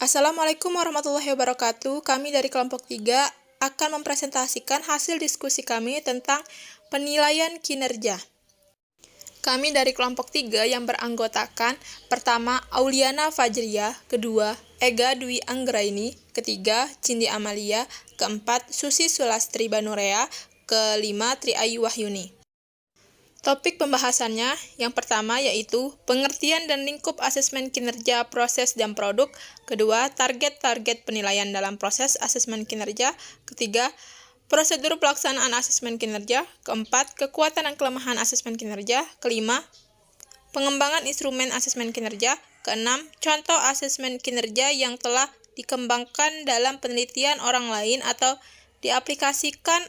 Assalamualaikum warahmatullahi wabarakatuh. Kami dari kelompok 3 akan mempresentasikan hasil diskusi kami tentang penilaian kinerja. Kami dari kelompok 3 yang beranggotakan pertama Auliana Fajriah, kedua Ega Dwi Anggraini, ketiga Cindi Amalia, keempat Susi Sulastri Banurea, kelima Triayu Wahyuni. Topik pembahasannya yang pertama yaitu pengertian dan lingkup asesmen kinerja proses dan produk, kedua target-target penilaian dalam proses asesmen kinerja, ketiga prosedur pelaksanaan asesmen kinerja, keempat kekuatan dan kelemahan asesmen kinerja, kelima pengembangan instrumen asesmen kinerja, keenam contoh asesmen kinerja yang telah dikembangkan dalam penelitian orang lain atau diaplikasikan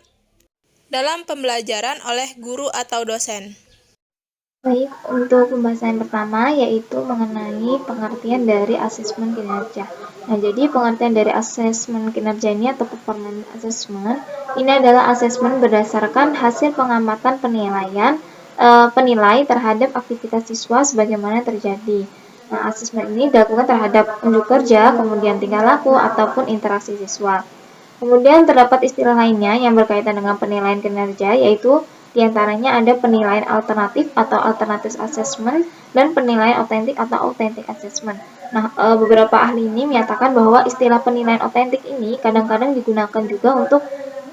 dalam pembelajaran oleh guru atau dosen. Baik, untuk pembahasan pertama yaitu mengenai pengertian dari asesmen kinerja. Nah, jadi pengertian dari asesmen kinerja ini atau performance assessment ini adalah asesmen berdasarkan hasil pengamatan penilai terhadap aktivitas siswa sebagaimana terjadi. Nah, asesmen ini dilakukan terhadap unjuk kerja, kemudian tingkah laku ataupun interaksi siswa. Kemudian terdapat istilah lainnya yang berkaitan dengan penilaian kinerja, yaitu diantaranya ada penilaian alternatif atau alternative assessment dan penilaian otentik atau authentic assessment. Nah, beberapa ahli ini menyatakan bahwa istilah penilaian otentik ini kadang-kadang digunakan juga untuk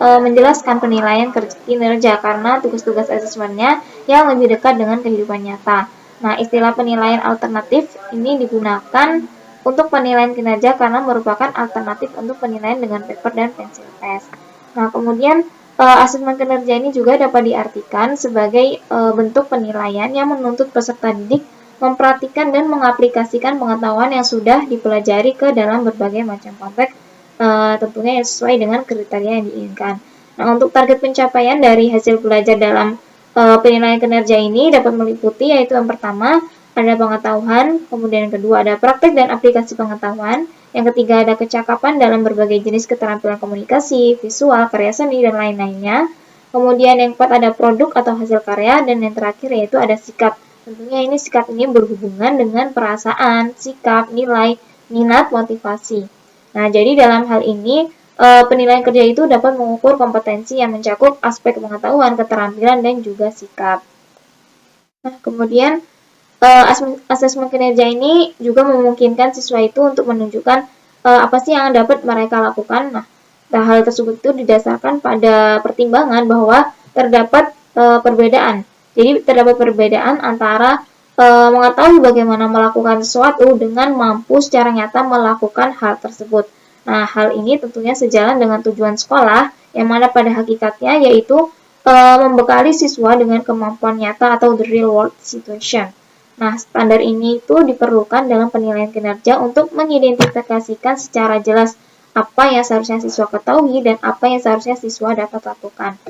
menjelaskan penilaian kinerja karena tugas-tugas asesmennya yang lebih dekat dengan kehidupan nyata. Nah, istilah penilaian alternatif ini digunakan untuk penilaian kinerja karena merupakan alternatif untuk penilaian dengan paper dan pensil test. Nah, kemudian asesmen kinerja ini juga dapat diartikan sebagai bentuk penilaian yang menuntut peserta didik memperhatikan dan mengaplikasikan pengetahuan yang sudah dipelajari ke dalam berbagai macam konteks, tentunya yang sesuai dengan kriteria yang diinginkan. Nah, untuk target pencapaian dari hasil belajar dalam penilaian kinerja ini dapat meliputi yaitu yang pertama ada pengetahuan, kemudian yang kedua ada praktek dan aplikasi pengetahuan, yang ketiga ada kecakapan dalam berbagai jenis keterampilan komunikasi, visual, karya seni, dan lain-lainnya. Kemudian yang keempat ada produk atau hasil karya, dan yang terakhir yaitu ada sikap. Tentunya ini sikap ini berhubungan dengan perasaan, sikap, nilai, minat, motivasi. Nah, jadi dalam hal ini penilaian kerja itu dapat mengukur kompetensi yang mencakup aspek pengetahuan, keterampilan, dan juga sikap. Nah, kemudian asesmen kinerja ini juga memungkinkan siswa itu untuk menunjukkan apa sih yang dapat mereka lakukan. Nah, hal tersebut itu didasarkan pada pertimbangan bahwa terdapat perbedaan. Jadi terdapat perbedaan antara mengetahui bagaimana melakukan sesuatu dengan mampu secara nyata melakukan hal tersebut. Nah, hal ini tentunya sejalan dengan tujuan sekolah yang mana pada hakikatnya yaitu membekali siswa dengan kemampuan nyata atau the real world situation. Nah, standar ini itu diperlukan dalam penilaian kinerja untuk mengidentifikasikan secara jelas apa yang seharusnya siswa ketahui dan apa yang seharusnya siswa dapat lakukan.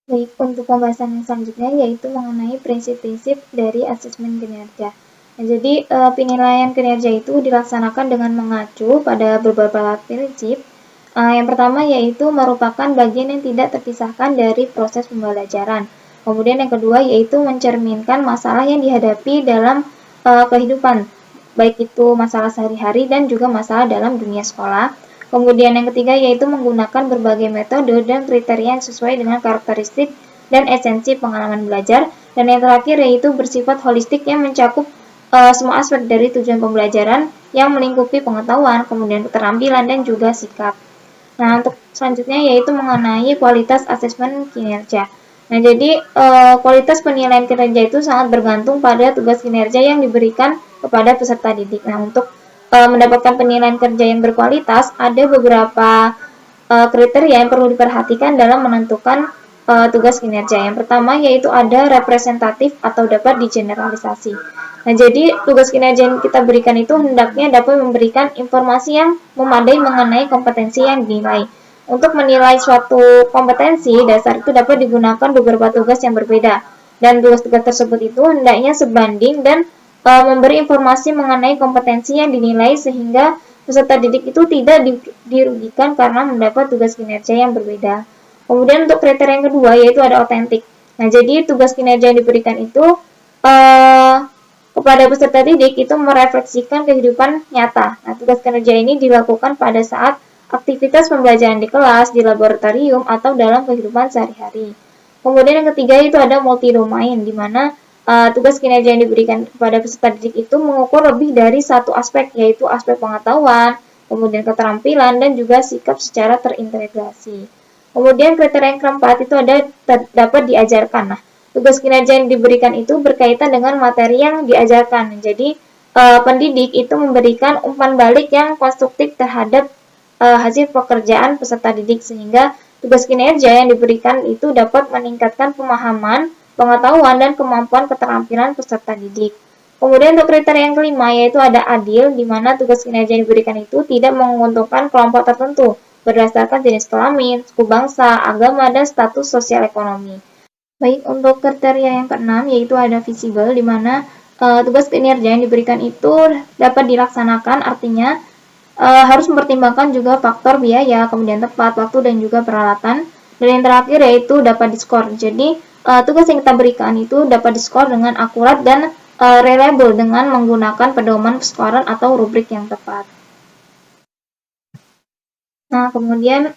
Baik, untuk pembahasan yang selanjutnya yaitu mengenai prinsip-prinsip dari asesmen kinerja. Nah, jadi penilaian kinerja itu dilaksanakan dengan mengacu pada beberapa prinsip. Yang pertama yaitu merupakan bagian yang tidak terpisahkan dari proses pembelajaran. Kemudian yang kedua yaitu mencerminkan masalah yang dihadapi dalam kehidupan, baik itu masalah sehari-hari dan juga masalah dalam dunia sekolah. Kemudian yang ketiga yaitu menggunakan berbagai metode dan kriteria yang sesuai dengan karakteristik dan esensi pengalaman belajar. Dan yang terakhir yaitu bersifat holistik yang mencakup semua aspek dari tujuan pembelajaran yang melingkupi pengetahuan, kemudian keterampilan dan juga sikap. Nah, untuk selanjutnya yaitu mengenai kualitas asesmen kinerja. Nah, jadi kualitas penilaian kinerja itu sangat bergantung pada tugas kinerja yang diberikan kepada peserta didik. Nah, untuk mendapatkan penilaian kerja yang berkualitas, ada beberapa kriteria yang perlu diperhatikan dalam menentukan tugas kinerja. Yang pertama yaitu ada representatif atau dapat digeneralisasi. Nah, jadi tugas kinerja yang kita berikan itu hendaknya dapat memberikan informasi yang memadai mengenai kompetensi yang dinilai. Untuk menilai suatu kompetensi, dasar itu dapat digunakan beberapa tugas yang berbeda. Dan tugas-tugas tersebut itu hendaknya sebanding dan memberi informasi mengenai kompetensi yang dinilai sehingga peserta didik itu tidak dirugikan karena mendapat tugas kinerja yang berbeda. Kemudian untuk kriteria yang kedua yaitu ada otentik. Nah, jadi tugas kinerja yang diberikan itu kepada peserta didik itu merefleksikan kehidupan nyata. Nah, tugas kinerja ini dilakukan pada saat aktivitas pembelajaran di kelas, di laboratorium, atau dalam kehidupan sehari-hari. Kemudian yang ketiga itu ada multi-domain, di mana tugas kinerja yang diberikan kepada peserta didik itu mengukur lebih dari satu aspek, yaitu aspek pengetahuan, kemudian keterampilan, dan juga sikap secara terintegrasi. Kemudian kriteria yang keempat itu ada dapat diajarkan. Nah, tugas kinerja yang diberikan itu berkaitan dengan materi yang diajarkan. Jadi, pendidik itu memberikan umpan balik yang konstruktif terhadap hasil pekerjaan peserta didik, sehingga tugas kinerja yang diberikan itu dapat meningkatkan pemahaman, pengetahuan, dan kemampuan keterampilan peserta didik. Kemudian untuk kriteria yang kelima yaitu ada adil, di mana tugas kinerja yang diberikan itu tidak menguntungkan kelompok tertentu berdasarkan jenis kelamin, suku bangsa, agama, dan status sosial ekonomi. Baik, untuk kriteria yang keenam yaitu ada visible, di mana tugas kinerja yang diberikan itu dapat dilaksanakan, artinya harus mempertimbangkan juga faktor biaya, kemudian tepat, waktu, dan juga peralatan. Dan yang terakhir yaitu dapat diskor. Jadi, tugas yang kita berikan itu dapat diskor dengan akurat dan reliable dengan menggunakan pedoman peskoran atau rubrik yang tepat. Nah, kemudian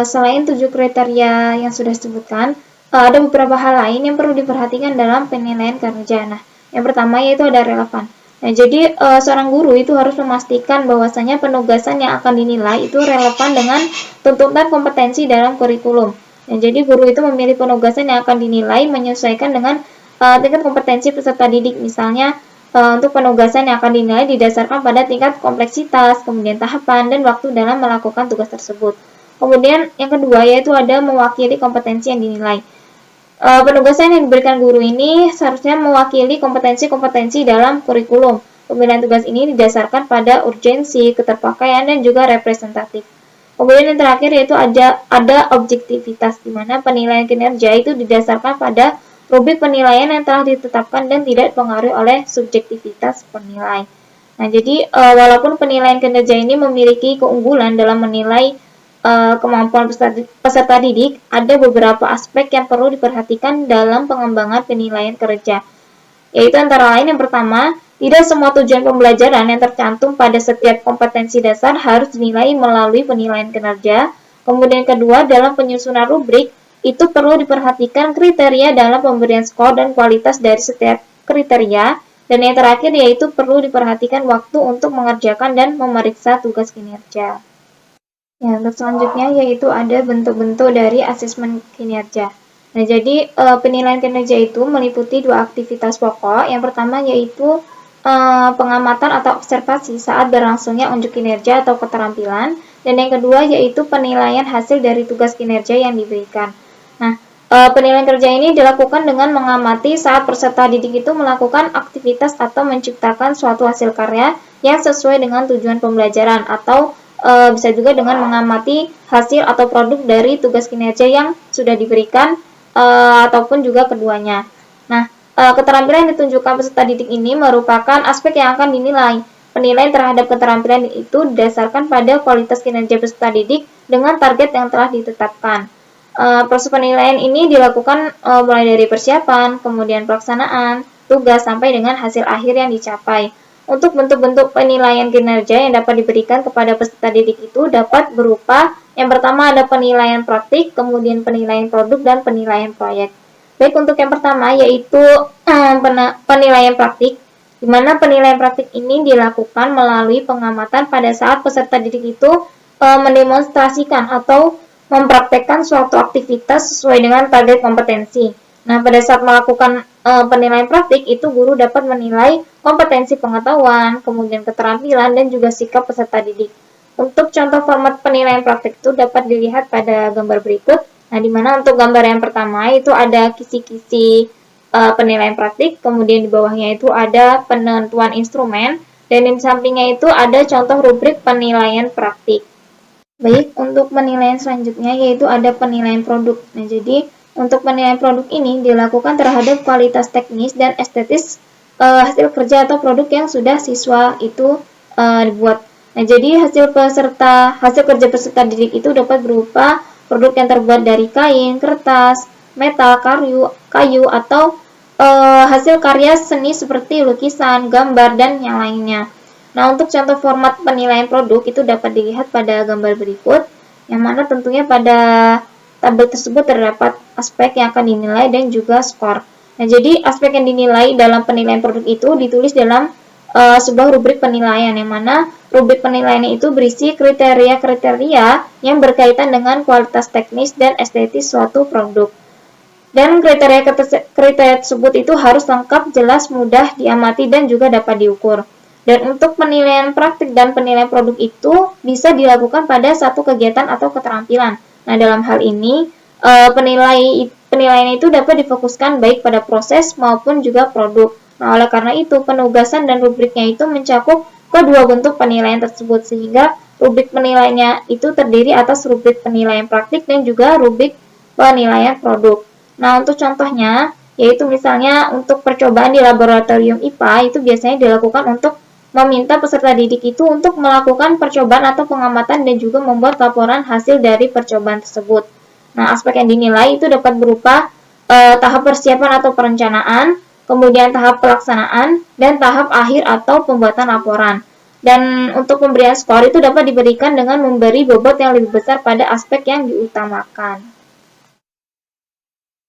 selain 7 kriteria yang sudah disebutkan, ada beberapa hal lain yang perlu diperhatikan dalam penilaian kinerja. Nah, yang pertama yaitu ada relevan. Nah, jadi seorang guru itu harus memastikan bahwasanya penugasan yang akan dinilai itu relevan dengan tuntutan kompetensi dalam kurikulum. Nah, jadi guru itu memilih penugasan yang akan dinilai menyesuaikan dengan tingkat kompetensi peserta didik. Misalnya, untuk penugasan yang akan dinilai didasarkan pada tingkat kompleksitas, kemudian tahapan, dan waktu dalam melakukan tugas tersebut. Kemudian yang kedua yaitu ada mewakili kompetensi yang dinilai. Penugasan yang diberikan guru ini seharusnya mewakili kompetensi-kompetensi dalam kurikulum. Pemilihan tugas ini didasarkan pada urgensi, keterpakaian, dan juga representatif. Kemudian yang terakhir yaitu ada objektivitas, di mana penilaian kinerja itu didasarkan pada rubrik penilaian yang telah ditetapkan dan tidak dipengaruhi oleh subjektivitas penilai. Nah, jadi walaupun penilaian kinerja ini memiliki keunggulan dalam menilai kemampuan peserta didik, ada beberapa aspek yang perlu diperhatikan dalam pengembangan penilaian kinerja. Yaitu antara lain yang pertama, tidak semua tujuan pembelajaran yang tercantum pada setiap kompetensi dasar harus dinilai melalui penilaian kinerja. Kemudian kedua, dalam penyusunan rubrik, itu perlu diperhatikan kriteria dalam pemberian skor dan kualitas dari setiap kriteria. Dan yang terakhir yaitu perlu diperhatikan waktu untuk mengerjakan dan memeriksa tugas kinerja. Ya, untuk selanjutnya yaitu ada bentuk-bentuk dari asesmen kinerja. Nah, jadi penilaian kinerja itu meliputi 2 aktivitas pokok. Yang pertama yaitu pengamatan atau observasi saat berlangsungnya unjuk kinerja atau keterampilan. Dan yang kedua yaitu penilaian hasil dari tugas kinerja yang diberikan. Nah, penilaian kerja ini dilakukan dengan mengamati saat peserta didik itu melakukan aktivitas atau menciptakan suatu hasil karya yang sesuai dengan tujuan pembelajaran, atau bisa juga dengan mengamati hasil atau produk dari tugas kinerja yang sudah diberikan, ataupun juga keduanya. Nah, keterampilan yang ditunjukkan peserta didik ini merupakan aspek yang akan dinilai. Penilaian terhadap keterampilan itu didasarkan pada kualitas kinerja peserta didik dengan target yang telah ditetapkan. Proses penilaian ini dilakukan mulai dari persiapan, kemudian pelaksanaan, tugas, sampai dengan hasil akhir yang dicapai. Untuk bentuk-bentuk penilaian kinerja yang dapat diberikan kepada peserta didik itu dapat berupa, yang pertama ada penilaian praktik, kemudian penilaian produk, dan penilaian proyek. Baik, untuk yang pertama yaitu penilaian praktik, di mana penilaian praktik ini dilakukan melalui pengamatan pada saat peserta didik itu mendemonstrasikan atau mempraktekkan suatu aktivitas sesuai dengan target kompetensi. Nah, pada saat melakukan penilaian praktik, itu guru dapat menilai kompetensi pengetahuan, kemudian keterampilan, dan juga sikap peserta didik. Untuk contoh format penilaian praktik itu dapat dilihat pada gambar berikut. Nah, di mana untuk gambar yang pertama itu ada kisi-kisi penilaian praktik, kemudian di bawahnya itu ada penentuan instrumen, dan di sampingnya itu ada contoh rubrik penilaian praktik. Baik, untuk penilaian selanjutnya yaitu ada penilaian produk. Nah, jadi untuk penilaian produk ini dilakukan terhadap kualitas teknis dan estetis hasil kerja atau produk yang sudah siswa itu dibuat. Nah, jadi hasil kerja peserta didik itu dapat berupa produk yang terbuat dari kain, kertas, metal, kayu, atau hasil karya seni seperti lukisan, gambar, dan yang lainnya. Nah, untuk contoh format penilaian produk itu dapat dilihat pada gambar berikut, yang mana tentunya pada tabel tersebut terdapat aspek yang akan dinilai dan juga skor. Nah, jadi aspek yang dinilai dalam penilaian produk itu ditulis dalam sebuah rubrik penilaian, yang mana rubrik penilaian itu berisi kriteria-kriteria yang berkaitan dengan kualitas teknis dan estetis suatu produk. Dan kriteria tersebut itu harus lengkap, jelas, mudah diamati, dan juga dapat diukur. Dan untuk penilaian praktik dan penilaian produk itu bisa dilakukan pada satu kegiatan atau keterampilan. Nah, dalam hal ini, penilaian itu dapat difokuskan baik pada proses maupun juga produk. Nah, oleh karena itu, penugasan dan rubriknya itu mencakup kedua bentuk penilaian tersebut, sehingga rubrik penilaiannya itu terdiri atas rubrik penilaian praktik dan juga rubrik penilaian produk. Nah, untuk contohnya, yaitu misalnya untuk percobaan di laboratorium IPA, itu biasanya dilakukan untuk meminta peserta didik itu untuk melakukan percobaan atau pengamatan dan juga membuat laporan hasil dari percobaan tersebut. Nah, aspek yang dinilai itu dapat berupa tahap persiapan atau perencanaan, kemudian tahap pelaksanaan, dan tahap akhir atau pembuatan laporan. Dan untuk pemberian skor itu dapat diberikan dengan memberi bobot yang lebih besar pada aspek yang diutamakan.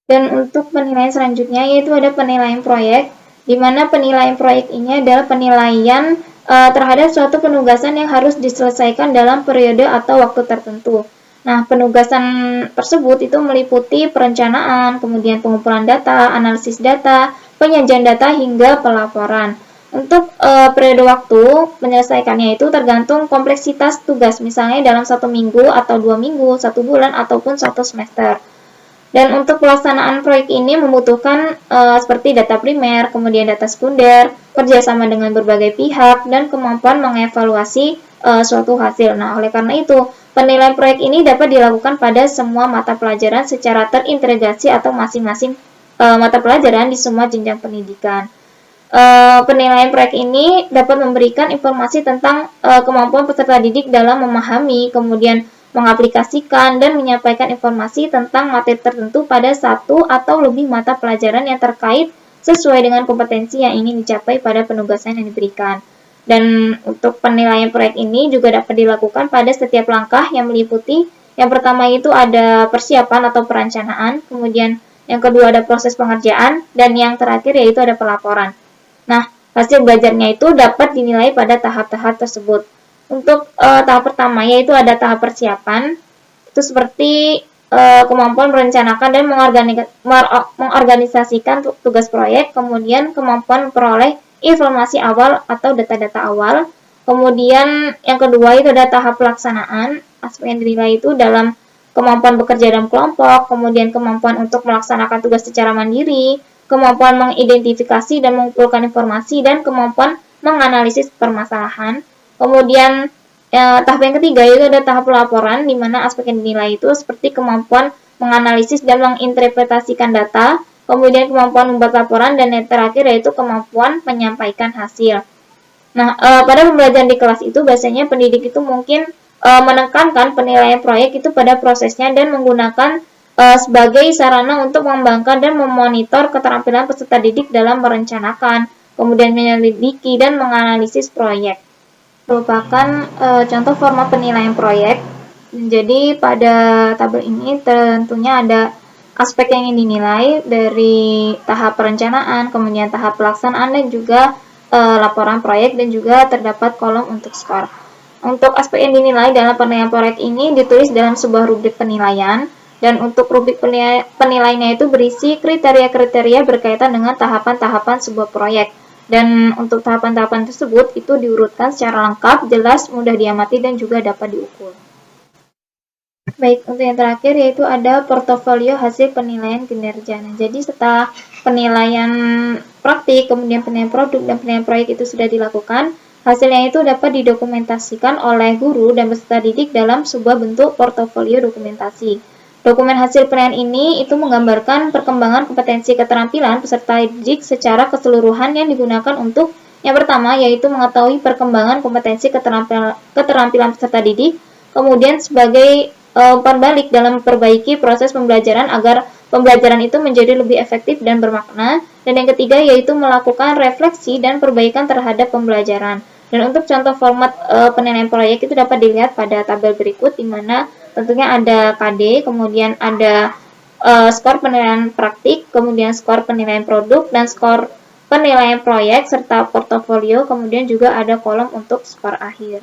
Dan untuk penilaian selanjutnya yaitu ada penilaian proyek, di mana penilaian proyek ini adalah penilaian terhadap suatu penugasan yang harus diselesaikan dalam periode atau waktu tertentu. Nah, penugasan tersebut itu meliputi perencanaan, kemudian pengumpulan data, analisis data, penyajian data, hingga pelaporan. Untuk periode waktu menyelesaikannya itu tergantung kompleksitas tugas, misalnya dalam 1 minggu atau 2 minggu, 1 bulan, ataupun 1 semester. Dan untuk pelaksanaan proyek ini membutuhkan seperti data primer, kemudian data sekunder, kerjasama dengan berbagai pihak, dan kemampuan mengevaluasi suatu hasil. Nah, oleh karena itu, penilaian proyek ini dapat dilakukan pada semua mata pelajaran secara terintegrasi atau masing-masing mata pelajaran di semua jenjang pendidikan. Penilaian proyek ini dapat memberikan informasi tentang kemampuan peserta didik dalam memahami, kemudian mengaplikasikan dan menyampaikan informasi tentang materi tertentu pada satu atau lebih mata pelajaran yang terkait sesuai dengan kompetensi yang ingin dicapai pada penugasan yang diberikan. Dan untuk penilaian proyek ini juga dapat dilakukan pada setiap langkah yang meliputi, yang pertama itu ada persiapan atau perencanaan, kemudian yang kedua ada proses pengerjaan, dan yang terakhir yaitu ada pelaporan. Nah, hasil belajarnya itu dapat dinilai pada tahap-tahap tersebut. Untuk tahap pertama yaitu ada tahap persiapan, itu seperti kemampuan merencanakan dan mengorganisasikan tugas proyek, kemudian kemampuan memperoleh informasi awal atau data-data awal, kemudian yang kedua itu ada tahap pelaksanaan, aspek yang dinilai itu dalam kemampuan bekerja dalam kelompok, kemudian kemampuan untuk melaksanakan tugas secara mandiri, kemampuan mengidentifikasi dan mengumpulkan informasi, dan kemampuan menganalisis permasalahan. Kemudian tahap yang ketiga itu ada tahap pelaporan, di mana aspek yang dinilai itu seperti kemampuan menganalisis dan menginterpretasikan data, kemudian kemampuan membuat laporan, dan yang terakhir yaitu kemampuan menyampaikan hasil. Nah, pada pembelajaran di kelas itu biasanya pendidik itu mungkin menekankan penilaian proyek itu pada prosesnya dan menggunakan sebagai sarana untuk mengembangkan dan memonitor keterampilan peserta didik dalam merencanakan, kemudian menyelidiki dan menganalisis proyek. Merupakan contoh format penilaian proyek. Jadi pada tabel ini tentunya ada aspek yang ingin dinilai dari tahap perencanaan, kemudian tahap pelaksanaan, dan juga laporan proyek, dan juga terdapat kolom untuk skor. Untuk aspek yang dinilai dalam penilaian proyek ini ditulis dalam sebuah rubrik penilaian, dan untuk rubrik penilaiannya itu berisi kriteria-kriteria berkaitan dengan tahapan-tahapan sebuah proyek. Dan untuk tahapan-tahapan tersebut itu diurutkan secara lengkap, jelas, mudah diamati, dan juga dapat diukur. Baik, untuk yang terakhir yaitu ada portofolio hasil penilaian kinerja. Nah, jadi setelah penilaian praktik, kemudian penilaian produk, dan penilaian proyek itu sudah dilakukan, hasilnya itu dapat didokumentasikan oleh guru dan peserta didik dalam sebuah bentuk portofolio dokumentasi. Dokumen hasil penilaian ini itu menggambarkan perkembangan kompetensi keterampilan peserta didik secara keseluruhan yang digunakan untuk yang pertama yaitu mengetahui perkembangan kompetensi keterampilan peserta didik, kemudian sebagai umpan balik dalam memperbaiki proses pembelajaran agar pembelajaran itu menjadi lebih efektif dan bermakna. Dan yang ketiga yaitu melakukan refleksi dan perbaikan terhadap pembelajaran. Dan untuk contoh format penilaian proyek itu dapat dilihat pada tabel berikut, di mana tentunya ada KD, kemudian ada skor penilaian praktik, kemudian skor penilaian produk, dan skor penilaian proyek, serta portofolio, kemudian juga ada kolom untuk skor akhir.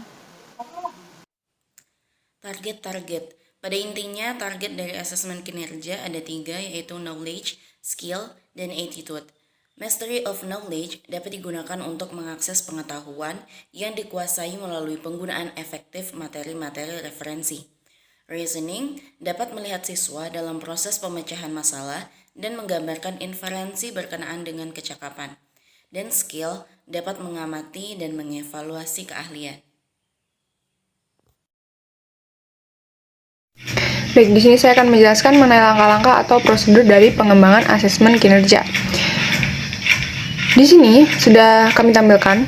Target-target. Pada intinya, target dari asesmen kinerja ada 3, yaitu knowledge, skill, dan attitude. Mastery of knowledge dapat digunakan untuk mengakses pengetahuan yang dikuasai melalui penggunaan efektif materi-materi referensi. Reasoning dapat melihat siswa dalam proses pemecahan masalah dan menggambarkan inferensi berkenaan dengan kecakapan. Dan skill dapat mengamati dan mengevaluasi keahlian. Baik, di sini saya akan menjelaskan mengenai langkah-langkah atau prosedur dari pengembangan asesmen kinerja. Di sini sudah kami tampilkan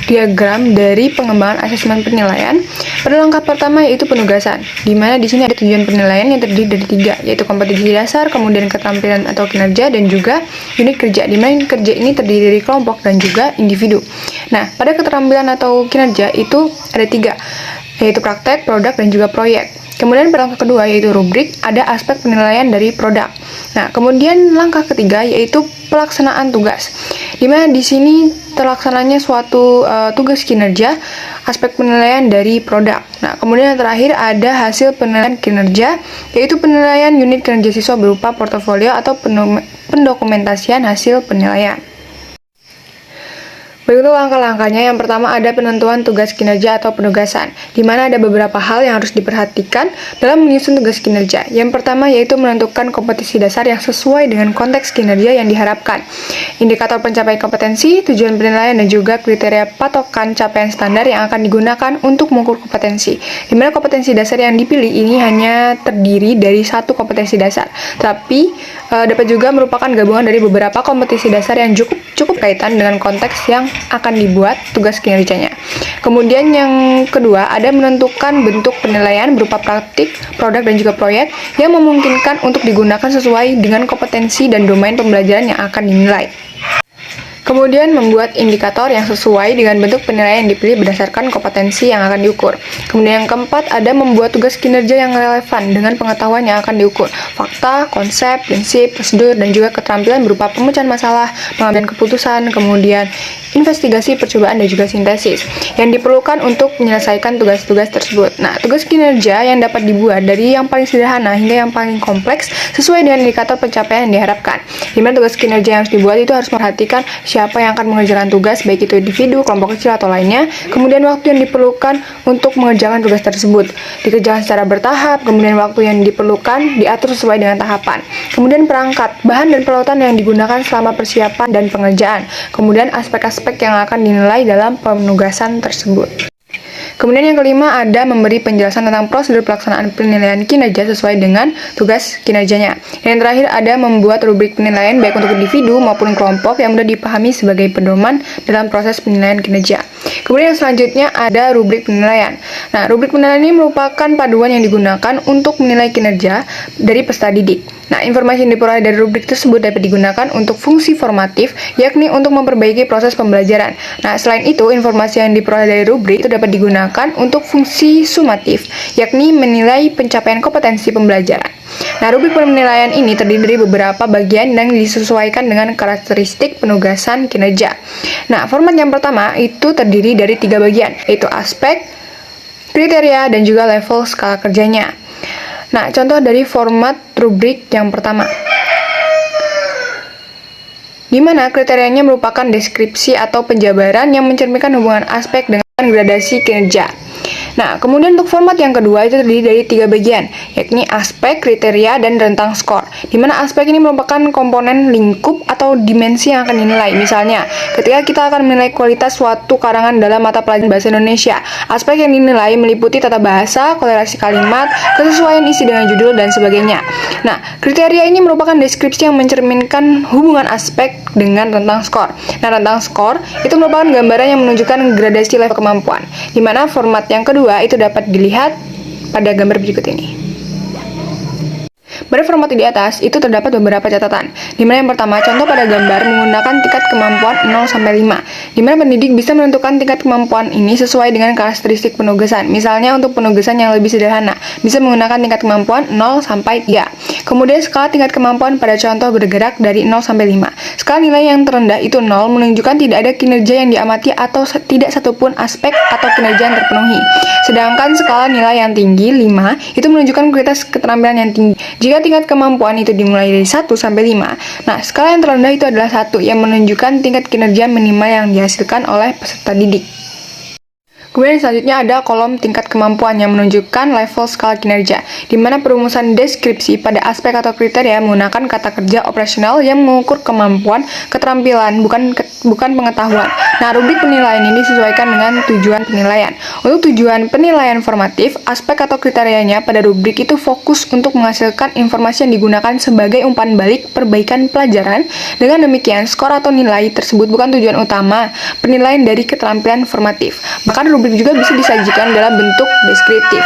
diagram dari pengembangan asesmen penilaian. Pada langkah pertama yaitu penugasan, di mana di sini ada tujuan penilaian yang terdiri dari 3, yaitu kompetensi dasar, kemudian keterampilan atau kinerja, dan juga unit kerja, di mana unit kerja ini terdiri dari kelompok dan juga individu. Nah, pada keterampilan atau kinerja itu ada 3, yaitu praktek, produk, dan juga proyek. Kemudian pada langkah kedua yaitu rubrik, ada aspek penilaian dari produk. Nah, kemudian langkah ketiga yaitu pelaksanaan tugas, di mana di sini terlaksananya suatu tugas kinerja, aspek penilaian dari produk. Nah, kemudian yang terakhir ada hasil penilaian kinerja, yaitu penilaian unit kinerja siswa berupa portofolio atau pendokumentasian hasil penilaian. Berikut langkah-langkahnya. Yang pertama ada penentuan tugas kinerja atau penugasan, di mana ada beberapa hal yang harus diperhatikan dalam menyusun tugas kinerja. Yang pertama yaitu menentukan kompetensi dasar yang sesuai dengan konteks kinerja yang diharapkan, indikator pencapaian kompetensi, tujuan penilaian, dan juga kriteria patokan capaian standar yang akan digunakan untuk mengukur kompetensi, di mana kompetensi dasar yang dipilih ini hanya terdiri dari satu kompetensi dasar, tapi dapat juga merupakan gabungan dari beberapa kompetensi dasar yang cukup kaitan dengan konteks yang akan dibuat tugas kinerjanya. Kemudian yang kedua ada menentukan bentuk penilaian berupa praktik, produk, dan juga proyek yang memungkinkan untuk digunakan sesuai dengan kompetensi dan domain pembelajaran yang akan dinilai. Kemudian membuat indikator yang sesuai dengan bentuk penilaian yang dipilih berdasarkan kompetensi yang akan diukur. Kemudian yang keempat ada membuat tugas kinerja yang relevan dengan pengetahuan yang akan diukur, fakta, konsep, prinsip, prosedur, dan juga keterampilan berupa pemecahan masalah, pengambilan keputusan, kemudian investigasi, percobaan, dan juga sintesis yang diperlukan untuk menyelesaikan tugas-tugas tersebut. Nah, tugas kinerja yang dapat dibuat dari yang paling sederhana hingga yang paling kompleks sesuai dengan indikator pencapaian yang diharapkan. Di mana tugas kinerja yang harus dibuat itu harus memperhatikan siapa yang akan mengerjakan tugas, baik itu individu, kelompok kecil, atau lainnya, kemudian waktu yang diperlukan untuk mengerjakan tugas tersebut, dikerjakan secara bertahap, kemudian waktu yang diperlukan diatur sesuai dengan tahapan, kemudian perangkat, bahan dan peralatan yang digunakan selama persiapan dan pengerjaan, kemudian aspek-aspek yang akan dinilai dalam penugasan tersebut. Kemudian yang kelima ada memberi penjelasan tentang prosedur pelaksanaan penilaian kinerja sesuai dengan tugas kinerjanya. Yang terakhir ada membuat rubrik penilaian baik untuk individu maupun kelompok yang mudah dipahami sebagai pedoman dalam proses penilaian kinerja. Kemudian yang selanjutnya ada rubrik penilaian. Nah, rubrik penilaian ini merupakan paduan yang digunakan untuk menilai kinerja dari peserta didik. Nah, informasi yang diperoleh dari rubrik tersebut dapat digunakan untuk fungsi formatif, yakni untuk memperbaiki proses pembelajaran. Nah, selain itu, informasi yang diperoleh dari rubrik itu dapat digunakan untuk fungsi sumatif, yakni menilai pencapaian kompetensi pembelajaran. Nah, rubrik penilaian ini terdiri dari beberapa bagian yang disesuaikan dengan karakteristik penugasan kinerja. Nah, format yang pertama itu terdiri dari 3 bagian, yaitu aspek, kriteria, dan juga level skala kerjanya. Nah, contoh dari format rubrik yang pertama, di mana kriterianya merupakan deskripsi atau penjabaran yang mencerminkan hubungan aspek dengan gradasi kinerja. Nah, kemudian untuk format yang kedua itu terdiri dari 3 bagian, yakni aspek, kriteria, dan rentang skor. Di mana aspek ini merupakan komponen lingkup atau dimensi yang akan dinilai. Misalnya, ketika kita akan menilai kualitas suatu karangan dalam mata pelajaran bahasa Indonesia, aspek yang dinilai meliputi tata bahasa, kolerasi kalimat, kesesuaian isi dengan judul, dan sebagainya. Nah, kriteria ini merupakan deskripsi yang mencerminkan hubungan aspek dengan rentang skor. Nah, rentang skor itu merupakan gambaran yang menunjukkan gradasi level kemampuan, di mana format yang kedua itu dapat dilihat pada gambar berikut ini. Pada format di atas, itu terdapat beberapa catatan, di mana yang pertama, contoh pada gambar menggunakan tingkat kemampuan 0-5, di mana pendidik bisa menentukan tingkat kemampuan ini sesuai dengan karakteristik penugasan. Misalnya untuk penugasan yang lebih sederhana, bisa menggunakan tingkat kemampuan 0-3. Kemudian skala tingkat kemampuan pada contoh bergerak dari 0-5. Skala nilai yang terendah itu 0, menunjukkan tidak ada kinerja yang diamati atau tidak satupun aspek atau kinerja yang terpenuhi. Sedangkan skala nilai yang tinggi 5 itu menunjukkan kualitas keterampilan yang tinggi. Jika tingkat kemampuan itu dimulai dari 1-5, nah skala yang terendah itu adalah 1 yang menunjukkan tingkat kinerja minimal yang dihasilkan oleh peserta didik. Kemudian selanjutnya ada kolom tingkat kemampuan yang menunjukkan level skala kinerja, di mana perumusan deskripsi pada aspek atau kriteria menggunakan kata kerja operasional yang mengukur kemampuan, keterampilan, bukan pengetahuan. Nah, rubrik penilaian ini disesuaikan dengan tujuan penilaian. Untuk tujuan penilaian formatif, aspek atau kriterianya pada rubrik itu fokus untuk menghasilkan informasi yang digunakan sebagai umpan balik perbaikan pelajaran. Dengan demikian, skor atau nilai tersebut bukan tujuan utama penilaian dari keterampilan formatif. Bahkan rubrik juga bisa disajikan dalam bentuk deskriptif,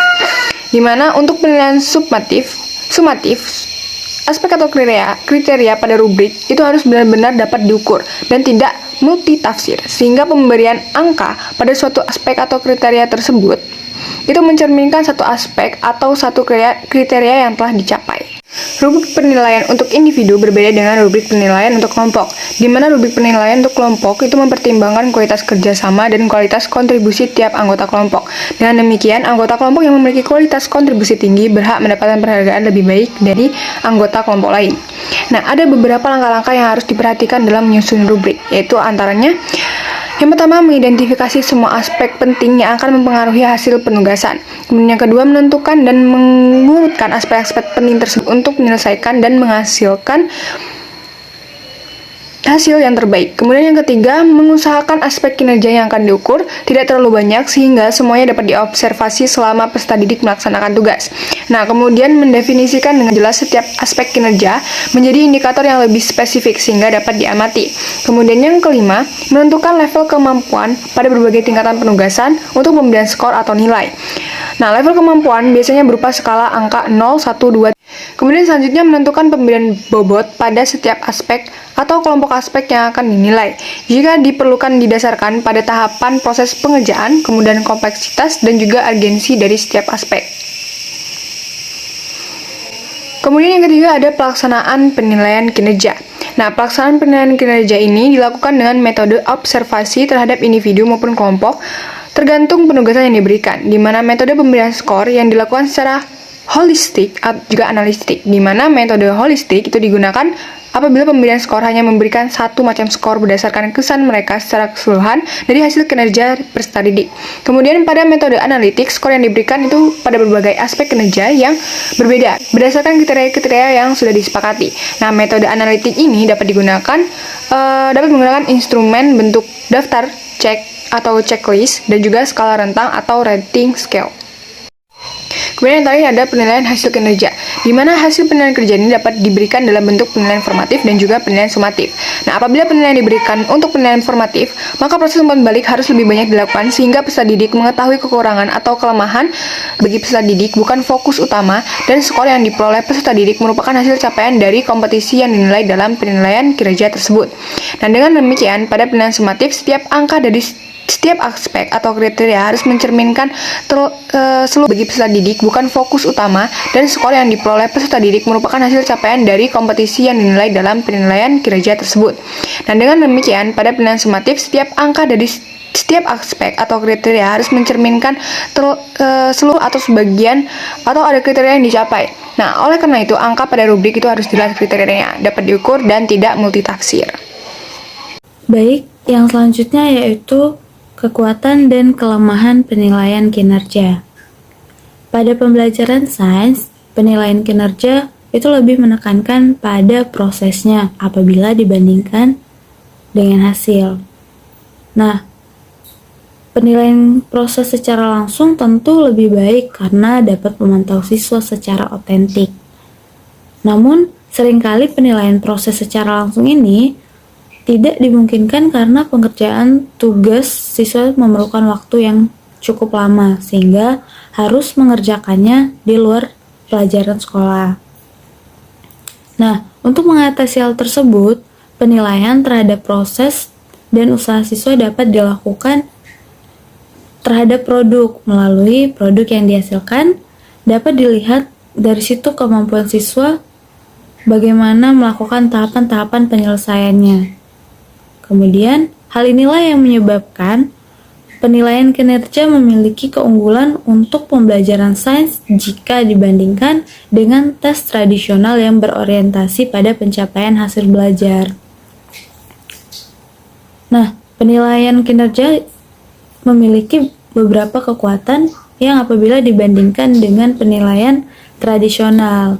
di mana untuk penilaian sumatif, aspek atau kriteria pada rubrik itu harus benar-benar dapat diukur dan tidak multitafsir, sehingga pemberian angka pada suatu aspek atau kriteria tersebut itu mencerminkan satu aspek atau satu kriteria yang telah dicapai. Rubrik penilaian untuk individu berbeda dengan rubrik penilaian untuk kelompok, di mana rubrik penilaian untuk kelompok itu mempertimbangkan kualitas kerjasama dan kualitas kontribusi tiap anggota kelompok. Dengan demikian, anggota kelompok yang memiliki kualitas kontribusi tinggi berhak mendapatkan penghargaan lebih baik dari anggota kelompok lain. Nah, ada beberapa langkah-langkah yang harus diperhatikan dalam menyusun rubrik, yaitu antaranya yang pertama, mengidentifikasi semua aspek penting yang akan mempengaruhi hasil penugasan. Kemudian yang kedua, menentukan dan mengurutkan aspek-aspek penting tersebut untuk menyelesaikan dan menghasilkan hasil yang terbaik. Kemudian yang ketiga, mengusahakan aspek kinerja yang akan diukur tidak terlalu banyak sehingga semuanya dapat diobservasi selama peserta didik melaksanakan tugas. Nah, kemudian mendefinisikan dengan jelas setiap aspek kinerja menjadi indikator yang lebih spesifik sehingga dapat diamati. Kemudian yang kelima, menentukan level kemampuan pada berbagai tingkatan penugasan untuk pemberian skor atau nilai. Nah, level kemampuan biasanya berupa skala angka 0, 1, 2. Kemudian selanjutnya menentukan pemberian bobot pada setiap aspek atau kelompok aspek yang akan dinilai. Jika diperlukan didasarkan pada tahapan proses pengerjaan, kemudian kompleksitas dan juga urgensi dari setiap aspek. Kemudian yang ketiga ada pelaksanaan penilaian kinerja. Nah, pelaksanaan penilaian kinerja ini dilakukan dengan metode observasi terhadap individu maupun kelompok tergantung penugasan yang diberikan, di mana metode pemberian skor yang dilakukan secara holistik atau juga analitik, di mana metode holistik itu digunakan apabila pemberian skor hanya memberikan satu macam skor berdasarkan kesan mereka secara keseluruhan dari hasil kinerja peserta didik. Kemudian pada metode analitik, skor yang diberikan itu pada berbagai aspek kinerja yang berbeda berdasarkan kriteria-kriteria yang sudah disepakati. Nah, metode analitik ini dapat menggunakan instrumen bentuk daftar cek atau checklist dan juga skala rentang atau rating scale. Kemudian yang terakhir ada penilaian hasil kinerja, di mana hasil penilaian kerja ini dapat diberikan dalam bentuk penilaian formatif dan juga penilaian sumatif. Nah, apabila penilaian diberikan untuk penilaian formatif, maka proses umpan balik harus lebih banyak dilakukan sehingga peserta didik mengetahui kekurangan atau kelemahan bagi peserta didik bukan fokus utama, dan skor yang diperoleh peserta didik merupakan hasil capaian dari kompetisi yang dinilai dalam penilaian kinerja tersebut. Nah, dengan demikian, pada penilaian sumatif, setiap angka dari setiap aspek atau kriteria harus mencerminkan seluruh bagi peserta didik bukan fokus utama, dan skor yang diperoleh peserta didik merupakan hasil capaian dari kompetisi yang dinilai dalam penilaian kinerja tersebut. Nah, dengan demikian, pada penilaian sumatif, setiap angka dari setiap aspek atau kriteria harus mencerminkan seluruh atau sebagian atau ada kriteria yang dicapai. Nah, oleh karena itu, angka pada rubrik itu harus jelas kriterianya, dapat diukur dan tidak multitafsir. Baik, yang selanjutnya yaitu kekuatan dan kelemahan penilaian kinerja. Pada pembelajaran sains, penilaian kinerja itu lebih menekankan pada prosesnya apabila dibandingkan dengan hasil. Nah, penilaian proses secara langsung tentu lebih baik karena dapat memantau siswa secara otentik. Namun, seringkali penilaian proses secara langsung ini tidak dimungkinkan karena pengerjaan tugas siswa memerlukan waktu yang cukup lama, sehingga harus mengerjakannya di luar pelajaran sekolah. Nah, untuk mengatasi hal tersebut, penilaian terhadap proses dan usaha siswa dapat dilakukan terhadap produk melalui produk yang dihasilkan. Dapat dilihat dari situ kemampuan siswa bagaimana melakukan tahapan-tahapan penyelesaiannya. Kemudian, hal inilah yang menyebabkan penilaian kinerja memiliki keunggulan untuk pembelajaran sains jika dibandingkan dengan tes tradisional yang berorientasi pada pencapaian hasil belajar. Nah, penilaian kinerja memiliki beberapa kekuatan yang apabila dibandingkan dengan penilaian tradisional,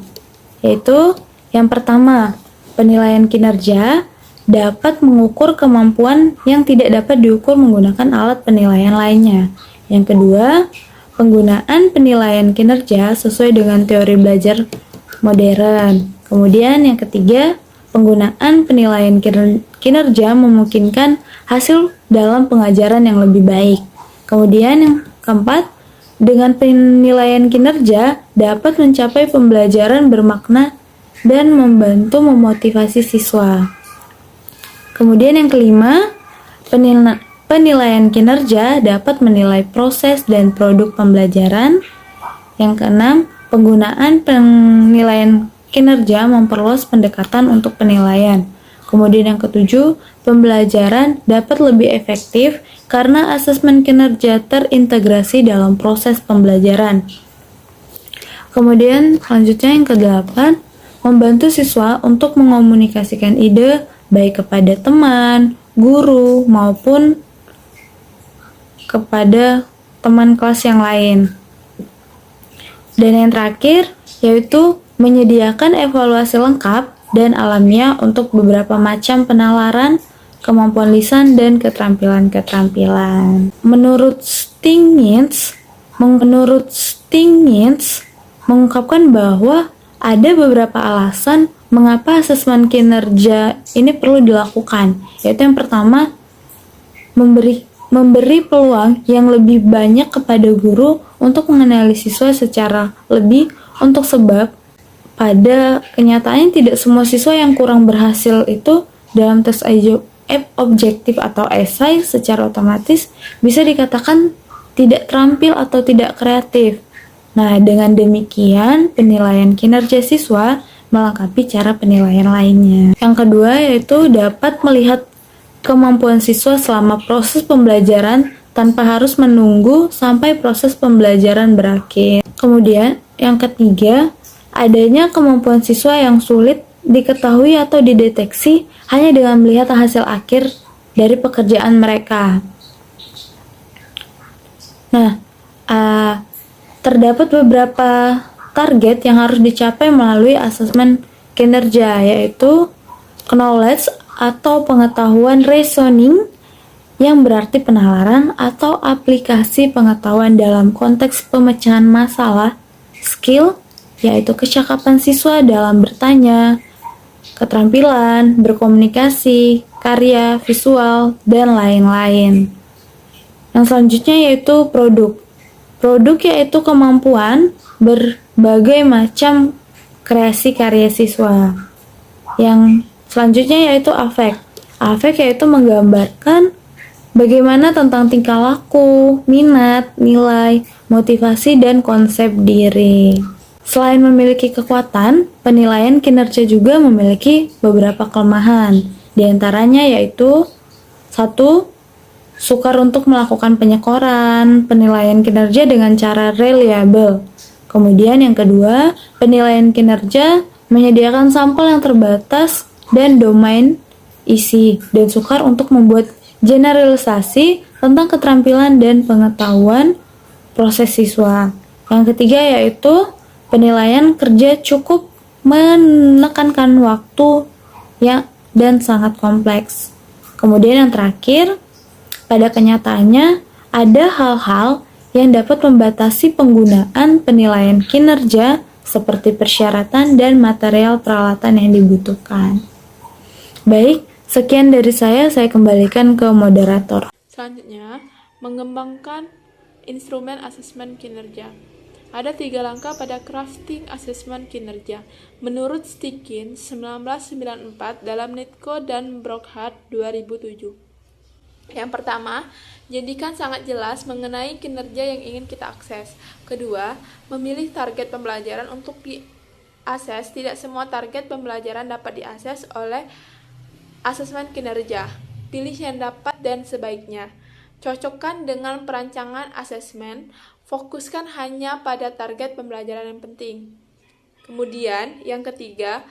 yaitu yang pertama, penilaian kinerja dapat mengukur kemampuan yang tidak dapat diukur menggunakan alat penilaian lainnya. Yang kedua, penggunaan penilaian kinerja sesuai dengan teori belajar modern. Kemudian yang ketiga, penggunaan penilaian kinerja memungkinkan hasil dalam pengajaran yang lebih baik. Kemudian yang keempat, dengan penilaian kinerja dapat mencapai pembelajaran bermakna dan membantu memotivasi siswa. Kemudian yang kelima, penilaian kinerja dapat menilai proses dan produk pembelajaran. Yang keenam, penggunaan penilaian kinerja memperluas pendekatan untuk penilaian. Kemudian yang ketujuh, pembelajaran dapat lebih efektif karena asesmen kinerja terintegrasi dalam proses pembelajaran. Kemudian selanjutnya yang kedelapan, membantu siswa untuk mengomunikasikan ide baik kepada teman, guru, maupun kepada teman kelas yang lain. Dan yang terakhir, yaitu menyediakan evaluasi lengkap dan alamiah untuk beberapa macam penalaran, kemampuan lisan, dan keterampilan-keterampilan. Menurut Stingmins mengungkapkan bahwa ada beberapa alasan mengapa asesmen kinerja ini perlu dilakukan, yaitu yang pertama, memberi peluang yang lebih banyak kepada guru untuk mengenali siswa secara lebih, untuk sebab pada kenyataannya tidak semua siswa yang kurang berhasil itu dalam tes objektif atau esai secara otomatis bisa dikatakan tidak terampil atau tidak kreatif. Nah, dengan demikian penilaian kinerja siswa melengkapi cara penilaian lainnya. Yang kedua yaitu dapat melihat kemampuan siswa selama proses pembelajaran tanpa harus menunggu sampai proses pembelajaran berakhir. Kemudian yang ketiga, adanya kemampuan siswa yang sulit diketahui atau dideteksi hanya dengan melihat hasil akhir dari pekerjaan mereka. Nah, terdapat beberapa target yang harus dicapai melalui asesmen kinerja, yaitu knowledge atau pengetahuan, reasoning yang berarti penalaran atau aplikasi pengetahuan dalam konteks pemecahan masalah, skill yaitu kecakapan siswa dalam bertanya, keterampilan berkomunikasi, karya visual, dan lain-lain. Yang selanjutnya yaitu produk. Produk yaitu kemampuan berbagai macam kreasi karya siswa. Yang selanjutnya yaitu afek. Afek yaitu menggambarkan bagaimana tentang tingkah laku, minat, nilai, motivasi, dan konsep diri. Selain memiliki kekuatan, penilaian kinerja juga memiliki beberapa kelemahan. Di antaranya yaitu 1. Sukar untuk melakukan penyekoran, penilaian kinerja dengan cara reliable. Kemudian yang kedua, penilaian kinerja menyediakan sampel yang terbatas dan domain isi, dan sukar untuk membuat generalisasi tentang keterampilan dan pengetahuan proses siswa. Yang ketiga yaitu penilaian kerja cukup menekankan waktu dan sangat kompleks. Kemudian yang terakhir, pada kenyataannya ada hal-hal yang dapat membatasi penggunaan penilaian kinerja seperti persyaratan dan material peralatan yang dibutuhkan. Baik, sekian dari saya kembalikan ke moderator. Selanjutnya, mengembangkan instrumen asesmen kinerja. Ada 3 langkah pada crafting asesmen kinerja. Menurut Stikin 1994 dalam Nitko dan Brockhart 2007. Yang pertama, jadikan sangat jelas mengenai kinerja yang ingin kita akses. Kedua, memilih target pembelajaran untuk diakses. Tidak semua target pembelajaran dapat diakses oleh asesmen kinerja. Pilih yang dapat dan sebaiknya. Cocokkan dengan perancangan asesmen. Fokuskan hanya pada target pembelajaran yang penting. Kemudian, yang ketiga,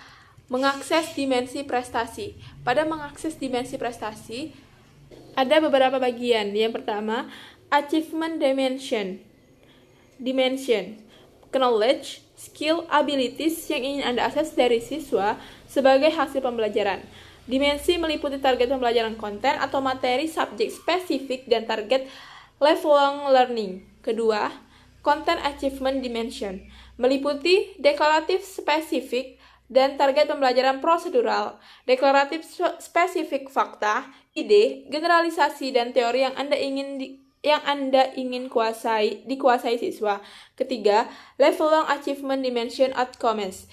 mengakses dimensi prestasi. Pada mengakses dimensi prestasi, ada beberapa bagian. Yang pertama, achievement dimension. Knowledge, skill, abilities yang ingin Anda akses dari siswa sebagai hasil pembelajaran. Dimensi meliputi target pembelajaran konten atau materi subjek spesifik dan target lifelong learning. Kedua, content achievement dimension meliputi deklaratif spesifik dan target pembelajaran prosedural, deklaratif spesifik fakta, ide, generalisasi dan teori yang Anda ingin dikuasai siswa. Ketiga, lifelong achievement dimension outcomes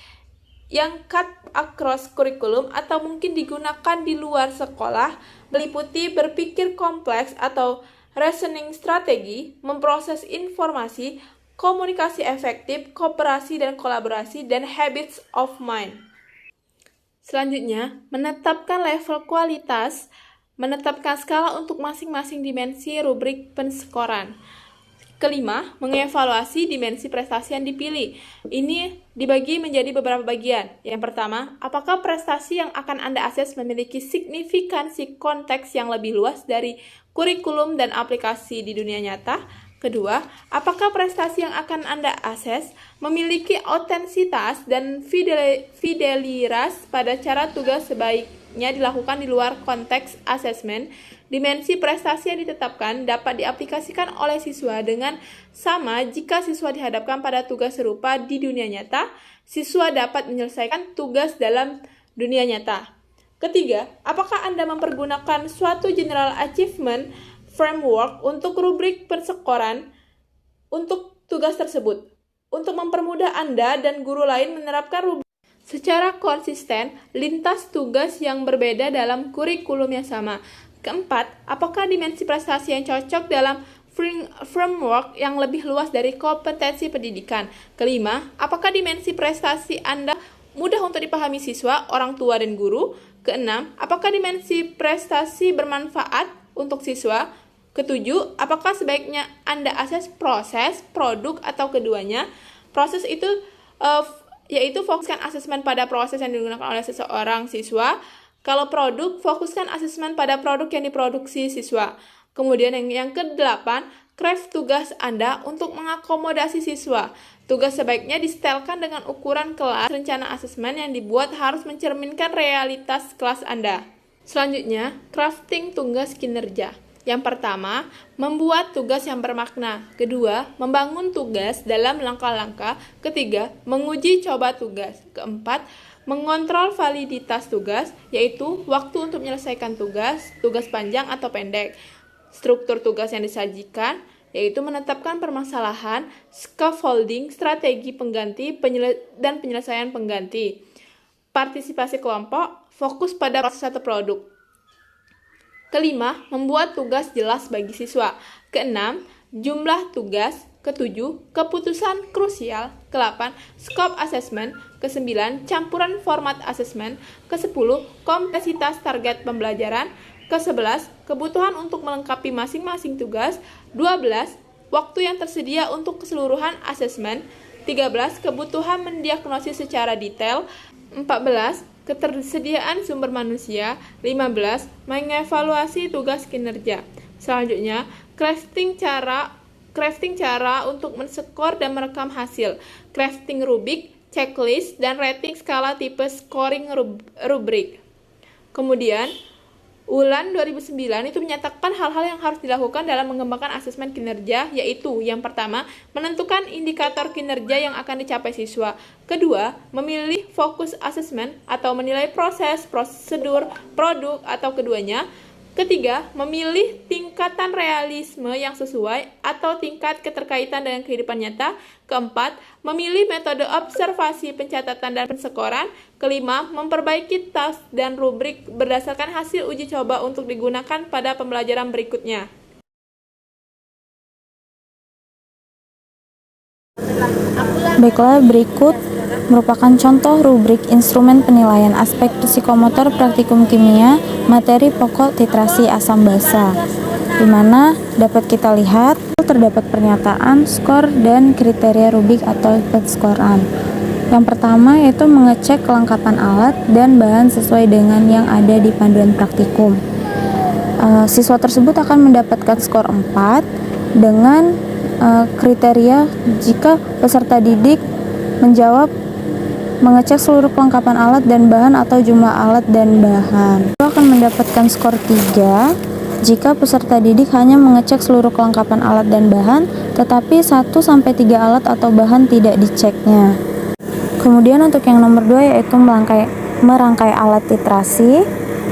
yang cut across kurikulum atau mungkin digunakan di luar sekolah, meliputi berpikir kompleks atau reasoning strategi, memproses informasi, komunikasi efektif, kooperasi dan kolaborasi, dan habits of mind. Selanjutnya, menetapkan level kualitas, menetapkan skala untuk masing-masing dimensi rubrik penskoran. Kelima, mengevaluasi dimensi prestasi yang dipilih. Ini dibagi menjadi beberapa bagian. Yang pertama, apakah prestasi yang akan Anda akses memiliki signifikansi konteks yang lebih luas dari kurikulum dan aplikasi di dunia nyata? Kedua, apakah prestasi yang akan Anda akses memiliki autentisitas dan fidelitas pada cara tugas sebaiknya dilakukan di luar konteks asesmen? Dimensi prestasi yang ditetapkan dapat diaplikasikan oleh siswa dengan sama jika siswa dihadapkan pada tugas serupa di dunia nyata. Siswa dapat menyelesaikan tugas dalam dunia nyata. Ketiga, apakah Anda mempergunakan suatu general achievement framework untuk rubrik persekoran untuk tugas tersebut? Untuk mempermudah Anda dan guru lain menerapkan rubrik secara konsisten lintas tugas yang berbeda dalam kurikulum yang sama. Keempat, apakah dimensi prestasi yang cocok dalam framework yang lebih luas dari kompetensi pendidikan? Kelima, apakah dimensi prestasi Anda mudah untuk dipahami siswa, orang tua, dan guru? Keenam, apakah dimensi prestasi bermanfaat untuk siswa? Ketujuh, apakah sebaiknya Anda akses proses, produk, atau keduanya? Proses itu yaitu fokuskan asesmen pada proses yang digunakan oleh seseorang siswa. Kalau produk, fokuskan asesmen pada produk yang diproduksi siswa. Kemudian yang ke-8, craft tugas Anda untuk mengakomodasi siswa. Tugas sebaiknya disetelkan dengan ukuran kelas. Rencana asesmen yang dibuat harus mencerminkan realitas kelas Anda. Selanjutnya, crafting tugas kinerja. Yang pertama, membuat tugas yang bermakna. Kedua, membangun tugas dalam langkah-langkah. Ketiga, menguji coba tugas. Keempat, mengontrol validitas tugas, yaitu waktu untuk menyelesaikan tugas, tugas panjang atau pendek. Struktur tugas yang disajikan, yaitu menetapkan permasalahan, scaffolding, strategi pengganti, dan penyelesaian pengganti. Partisipasi kelompok, fokus pada proses atau produk. Kelima, membuat tugas jelas bagi siswa. Keenam, jumlah tugas. Ketujuh, keputusan krusial. Ke-8, scope assessment. Ke-9, campuran format assessment. Ke-10, kompleksitas target pembelajaran. Ke-11, kebutuhan untuk melengkapi masing-masing tugas. 12, waktu yang tersedia untuk keseluruhan assessment. 13, kebutuhan mendiagnosis secara detail. 14, ketersediaan sumber manusia. 15, mengevaluasi tugas kinerja. Selanjutnya, crafting cara untuk men-skor dan merekam hasil, crafting rubrik, checklist, dan rating skala tipe scoring rubrik. Kemudian, Ulan 2009 itu menyatakan hal-hal yang harus dilakukan dalam mengembangkan asesmen kinerja, yaitu yang pertama, menentukan indikator kinerja yang akan dicapai siswa. Kedua, memilih fokus asesmen atau menilai proses, prosedur, produk, atau keduanya. Ketiga, memilih tingkatan realisme yang sesuai atau tingkat keterkaitan dengan kehidupan nyata. Keempat, memilih metode observasi, pencatatan, dan penskoran. Kelima, memperbaiki tas dan rubrik berdasarkan hasil uji coba untuk digunakan pada pembelajaran berikutnya. Baiklah, berikut merupakan contoh rubrik instrumen penilaian aspek psikomotor praktikum kimia materi pokok titrasi asam basa, di mana dapat kita lihat terdapat pernyataan, skor, dan kriteria rubrik atau penskoran. Yang pertama yaitu mengecek kelengkapan alat dan bahan sesuai dengan yang ada di panduan praktikum. Siswa tersebut akan mendapatkan skor 4 dengan kriteria jika peserta didik menjawab mengecek seluruh kelengkapan alat dan bahan atau jumlah alat dan bahan. Siswa akan mendapatkan skor 3 jika peserta didik hanya mengecek seluruh kelengkapan alat dan bahan, tetapi 1-3 alat atau bahan tidak diceknya. Kemudian untuk yang nomor 2 yaitu merangkai alat titrasi,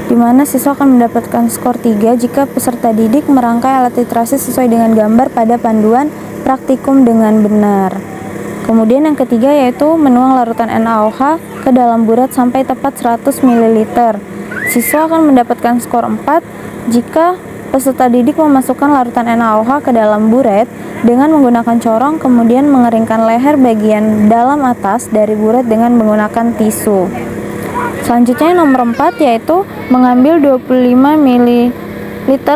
di mana siswa akan mendapatkan skor 3 jika peserta didik merangkai alat titrasi sesuai dengan gambar pada panduan praktikum dengan benar. Kemudian yang ketiga yaitu menuang larutan NaOH ke dalam buret sampai tepat 100 ml. Siswa akan mendapatkan skor 4 jika peserta didik memasukkan larutan NaOH ke dalam buret dengan menggunakan corong, kemudian mengeringkan leher bagian dalam atas dari buret dengan menggunakan tisu. Selanjutnya nomor 4 yaitu mengambil 25 ml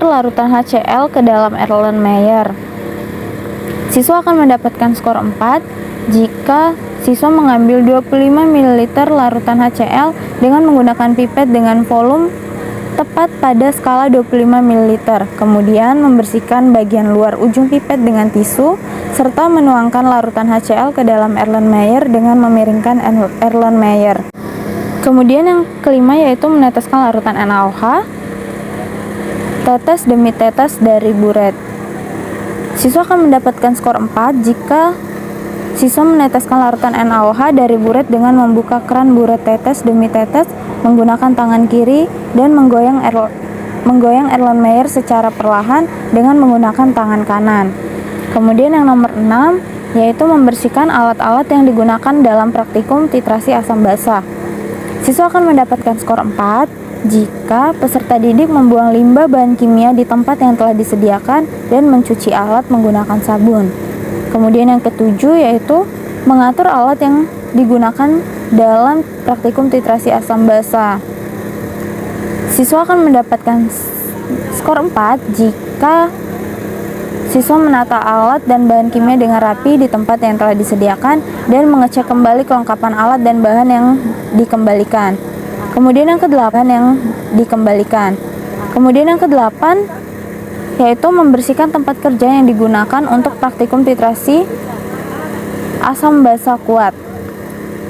larutan HCl ke dalam Erlenmeyer. Siswa akan mendapatkan skor 4 jika siswa mengambil 25 ml larutan HCl dengan menggunakan pipet dengan volume tepat pada skala 25 ml, kemudian membersihkan bagian luar ujung pipet dengan tisu, serta menuangkan larutan HCl ke dalam Erlenmeyer dengan memiringkan Erlenmeyer. Kemudian yang kelima yaitu meneteskan larutan NaOH tetes demi tetes dari buret. Siswa akan mendapatkan skor 4 jika siswa meneteskan larutan NaOH dari buret dengan membuka keran buret tetes demi tetes menggunakan tangan kiri dan menggoyang Erlenmeyer secara perlahan dengan menggunakan tangan kanan. Kemudian yang nomor 6 yaitu membersihkan alat-alat yang digunakan dalam praktikum titrasi asam basa. Siswa akan mendapatkan skor 4 jika peserta didik membuang limbah bahan kimia di tempat yang telah disediakan dan mencuci alat menggunakan sabun. Kemudian yang ketujuh yaitu mengatur alat yang digunakan dalam praktikum titrasi asam basa. Siswa akan mendapatkan skor 4 jika siswa menata alat dan bahan kimia dengan rapi di tempat yang telah disediakan dan mengecek kembali kelengkapan alat dan bahan yang dikembalikan. Kemudian yang ke-8 yang dikembalikan. Kemudian yang ke-8 yaitu membersihkan tempat kerja yang digunakan untuk praktikum titrasi asam basa kuat.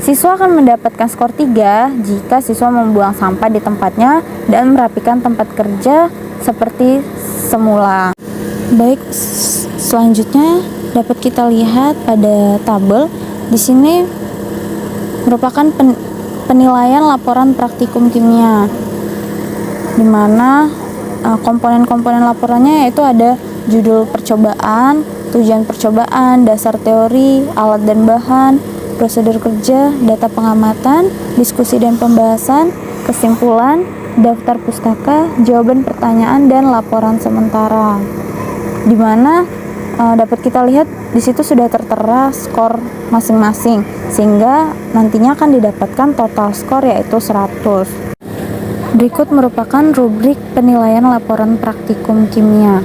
Siswa akan mendapatkan skor 3 jika siswa membuang sampah di tempatnya dan merapikan tempat kerja seperti semula. Baik, selanjutnya dapat kita lihat pada tabel. Di sini merupakan penilaian laporan praktikum kimia, di mana komponen-komponen laporannya yaitu ada judul percobaan, tujuan percobaan, dasar teori, alat dan bahan, prosedur kerja, data pengamatan, diskusi dan pembahasan, kesimpulan, daftar pustaka, jawaban pertanyaan, dan laporan sementara. Di mana dapat kita lihat di situ sudah tertera skor masing-masing, sehingga nantinya akan didapatkan total skor yaitu 100. Berikut merupakan rubrik penilaian laporan praktikum kimia.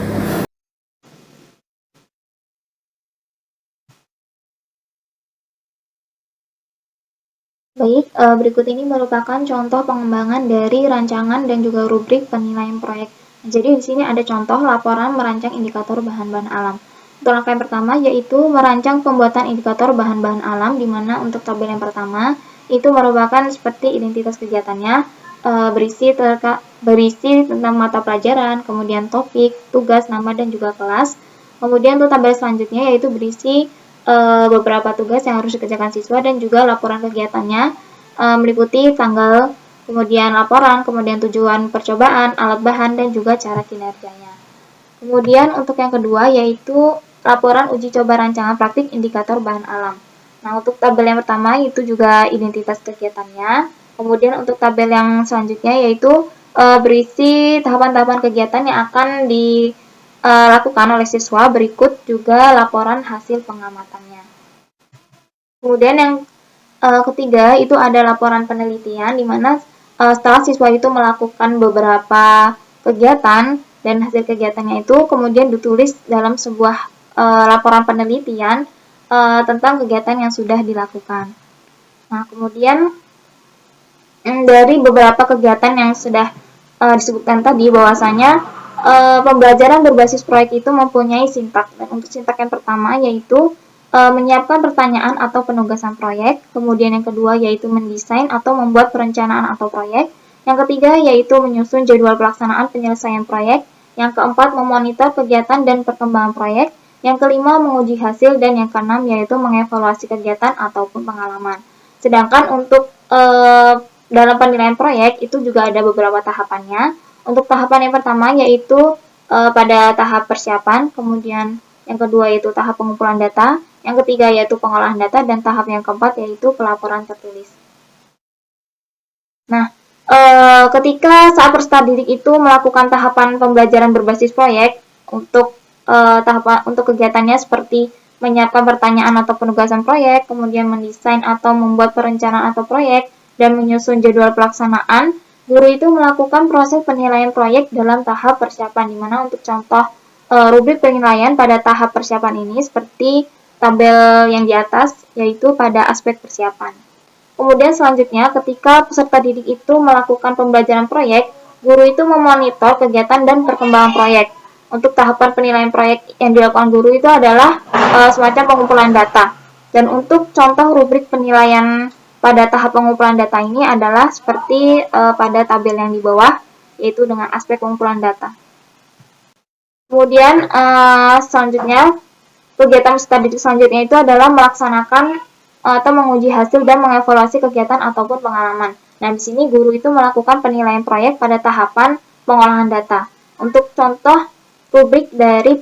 Baik, berikut ini merupakan contoh pengembangan dari rancangan dan juga rubrik penilaian proyek. Jadi di sini ada contoh laporan merancang indikator bahan-bahan alam. Untuk langkah yang pertama yaitu merancang pembuatan indikator bahan-bahan alam, di mana untuk tabel yang pertama itu merupakan seperti identitas kegiatannya, berisi tentang mata pelajaran, kemudian topik, tugas, nama, dan juga kelas. Kemudian untuk tabel selanjutnya yaitu berisi beberapa tugas yang harus dikerjakan siswa dan juga laporan kegiatannya, meliputi tanggal kemudian laporan, kemudian tujuan percobaan, alat bahan, dan juga cara kinerjanya. Kemudian untuk yang kedua yaitu laporan uji coba rancangan praktik indikator bahan alam. Nah, untuk tabel yang pertama itu juga identitas kegiatannya. Kemudian untuk tabel yang selanjutnya yaitu berisi tahapan-tahapan kegiatan yang akan dilakukan oleh siswa, berikut juga laporan hasil pengamatannya. Kemudian yang ketiga itu ada laporan penelitian, di mana setelah siswa itu melakukan beberapa kegiatan dan hasil kegiatannya itu kemudian ditulis dalam sebuah laporan penelitian tentang kegiatan yang sudah dilakukan. Nah, kemudian dari beberapa kegiatan yang sudah disebutkan tadi, bahwasanya pembelajaran berbasis proyek itu mempunyai sintak. Dan untuk sintak yang pertama yaitu menyiapkan pertanyaan atau penugasan proyek, kemudian yang kedua yaitu mendesain atau membuat perencanaan atau proyek, yang ketiga yaitu menyusun jadwal pelaksanaan penyelesaian proyek, yang keempat memonitor kegiatan dan perkembangan proyek, yang kelima menguji hasil, dan yang keenam yaitu mengevaluasi kegiatan ataupun pengalaman. Sedangkan untuk dalam penilaian proyek itu juga ada beberapa tahapannya. Untuk tahapan yang pertama yaitu pada tahap persiapan, kemudian yang kedua yaitu tahap pengumpulan data, yang ketiga yaitu pengolahan data, dan tahap yang keempat yaitu pelaporan tertulis. Nah, ketika saat peserta didik itu melakukan tahapan pembelajaran berbasis proyek untuk untuk kegiatannya seperti menyiapkan pertanyaan atau penugasan proyek, kemudian mendesain atau membuat perencanaan atau proyek, dan menyusun jadwal pelaksanaan, guru itu melakukan proses penilaian proyek dalam tahap persiapan, di mana untuk contoh rubrik penilaian pada tahap persiapan ini seperti tabel yang di atas, yaitu pada aspek persiapan. Kemudian selanjutnya, ketika peserta didik itu melakukan pembelajaran proyek, guru itu memonitor kegiatan dan perkembangan proyek. Untuk tahapan penilaian proyek yang dilakukan guru itu adalah semacam pengumpulan data. Dan untuk contoh rubrik penilaian pada tahap pengumpulan data ini adalah seperti pada tabel yang di bawah, yaitu dengan aspek pengumpulan data. Kemudian selanjutnya, kegiatan peserta didik selanjutnya itu adalah melaksanakan atau menguji hasil dan mengevaluasi kegiatan ataupun pengalaman. Nah, di sini guru itu melakukan penilaian proyek pada tahapan pengolahan data. Untuk contoh rubrik dari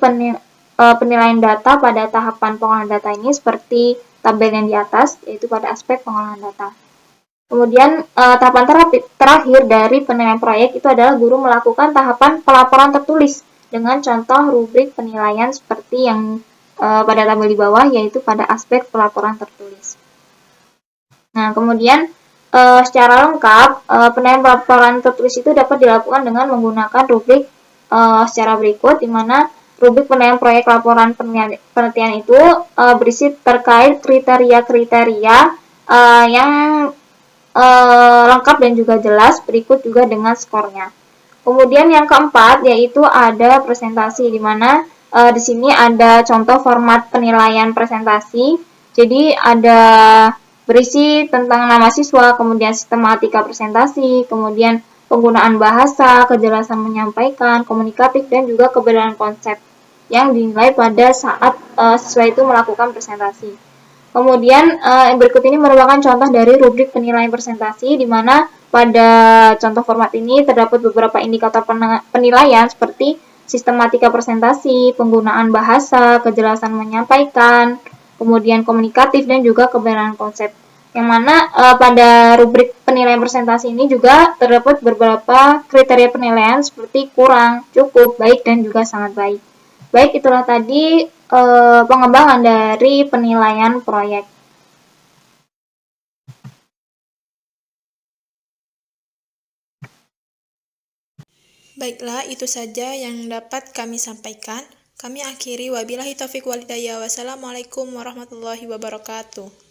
penilaian data pada tahapan pengolahan data ini seperti tabel yang di atas, yaitu pada aspek pengolahan data. Kemudian tahapan terakhir dari penilaian proyek itu adalah guru melakukan tahapan pelaporan tertulis dengan contoh rubrik penilaian seperti yang pada tabel di bawah, yaitu pada aspek pelaporan tertulis. Nah, kemudian secara lengkap penilaian pelaporan tertulis itu dapat dilakukan dengan menggunakan rubrik secara berikut, di mana rubrik penilaian proyek laporan penelitian itu berisi terkait kriteria-kriteria yang lengkap dan juga jelas, berikut juga dengan skornya. Kemudian yang keempat yaitu ada presentasi, di mana di sini ada contoh format penilaian presentasi. Jadi ada berisi tentang nama siswa, kemudian sistematika presentasi, kemudian penggunaan bahasa, kejelasan menyampaikan, komunikatif, dan juga kebenaran konsep yang dinilai pada saat siswa itu melakukan presentasi. Kemudian berikut ini merupakan contoh dari rubrik penilaian presentasi, di mana pada contoh format ini terdapat beberapa indikator penilaian seperti sistematika presentasi, penggunaan bahasa, kejelasan menyampaikan, kemudian komunikatif, dan juga kebenaran konsep. Yang mana pada rubrik penilaian presentasi ini juga terdapat beberapa kriteria penilaian seperti kurang, cukup, baik, dan juga sangat baik. Baik, itulah tadi pengembangan dari penilaian proyek. Baiklah, itu saja yang dapat kami sampaikan. Kami akhiri, wabillahi taufiq walhidayah. Wassalamualaikum warahmatullahi wabarakatuh.